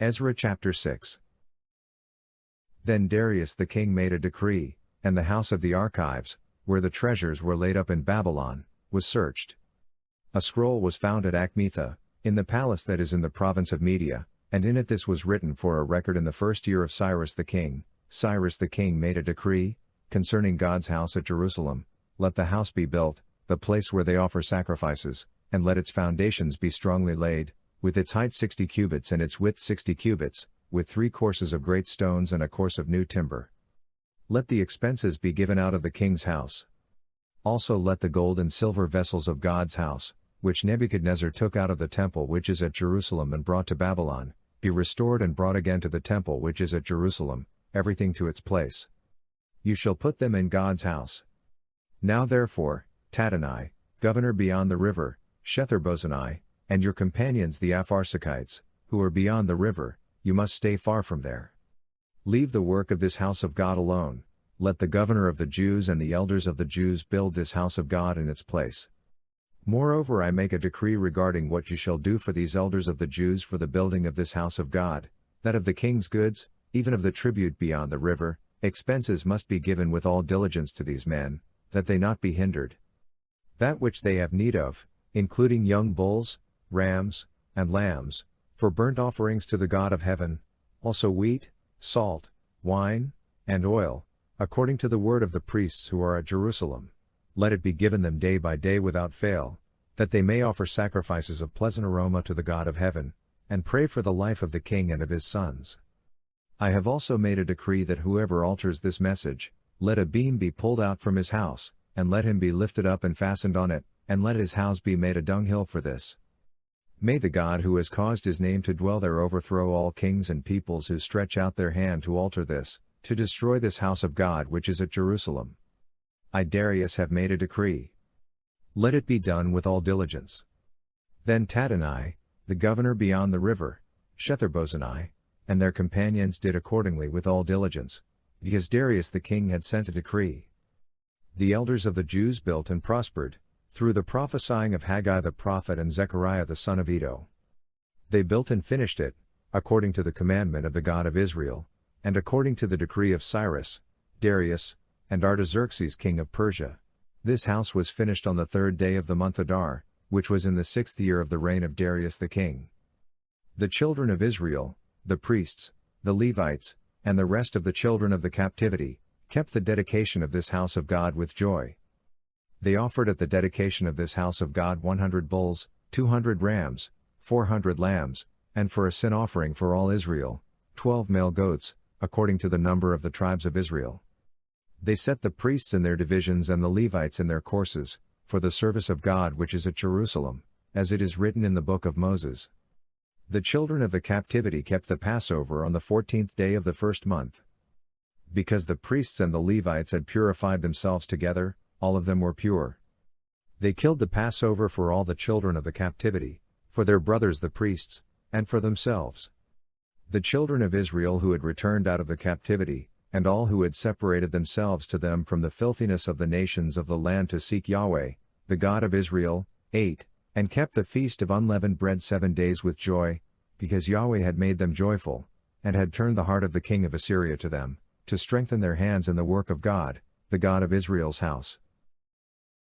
Ezra chapter 6. Then Darius the king made a decree, and the house of the archives, where the treasures were laid up in Babylon, was searched. A scroll was found at Achmetha, in the palace that is in the province of Media, and in it this was written for a record in the first year of Cyrus the king. Cyrus the king made a decree, concerning God's house at Jerusalem, let the house be built, the place where they offer sacrifices, and let its foundations be strongly laid, with its height 60 cubits and its width 60 cubits, with 3 courses of great stones and a course of new timber. Let the expenses be given out of the king's house. Also let the gold and silver vessels of God's house, which Nebuchadnezzar took out of the temple which is at Jerusalem and brought to Babylon, be restored and brought again to the temple which is at Jerusalem, everything to its place. You shall put them in God's house. Now therefore, Tattenai, governor beyond the river, Shethar-bozenai, and your companions the Apharsachites, who are beyond the river, you must stay far from there. Leave the work of this house of God alone, let the governor of the Jews and the elders of the Jews build this house of God in its place. Moreover I make a decree regarding what you shall do for these elders of the Jews for the building of this house of God, that of the king's goods, even of the tribute beyond the river, expenses must be given with all diligence to these men, that they not be hindered. That which they have need of, including young bulls, rams, and lambs, for burnt offerings to the God of heaven, also wheat, salt, wine, and oil, according to the word of the priests who are at Jerusalem, let it be given them day by day without fail, that they may offer sacrifices of pleasant aroma to the God of heaven, and pray for the life of the king and of his sons. I have also made a decree that whoever alters this message, let a beam be pulled out from his house, and let him be lifted up and fastened on it, and let his house be made a dunghill for this. May the God who has caused his name to dwell there overthrow all kings and peoples who stretch out their hand to alter this, to destroy this house of God which is at Jerusalem. I Darius have made a decree. Let it be done with all diligence. Then Tattenai, the governor beyond the river, Shethar-bozenai, and their companions did accordingly with all diligence, because Darius the king had sent a decree. The elders of the Jews built and prospered, through the prophesying of Haggai the prophet and Zechariah the son of Iddo. They built and finished it, according to the commandment of the God of Israel, and according to the decree of Cyrus, Darius, and Artaxerxes king of Persia. This house was finished on the 3rd day of the month Adar, which was in the 6th year of the reign of Darius the king. The children of Israel, the priests, the Levites, and the rest of the children of the captivity, kept the dedication of this house of God with joy. They offered at the dedication of this house of God 100 bulls, 200 rams, 400 lambs, and for a sin offering for all Israel, 12 male goats, according to the number of the tribes of Israel. They set the priests in their divisions and the Levites in their courses, for the service of God which is at Jerusalem, as it is written in the book of Moses. The children of the captivity kept the Passover on the 14th day of the 1st month. Because the priests and the Levites had purified themselves together, all of them were pure. They killed the Passover for all the children of the captivity, for their brothers the priests, and for themselves. The children of Israel who had returned out of the captivity, and all who had separated themselves to them from the filthiness of the nations of the land to seek Yahweh, the God of Israel, ate, and kept the feast of unleavened bread 7 days with joy, because Yahweh had made them joyful, and had turned the heart of the king of Assyria to them, to strengthen their hands in the work of God, the God of Israel's house.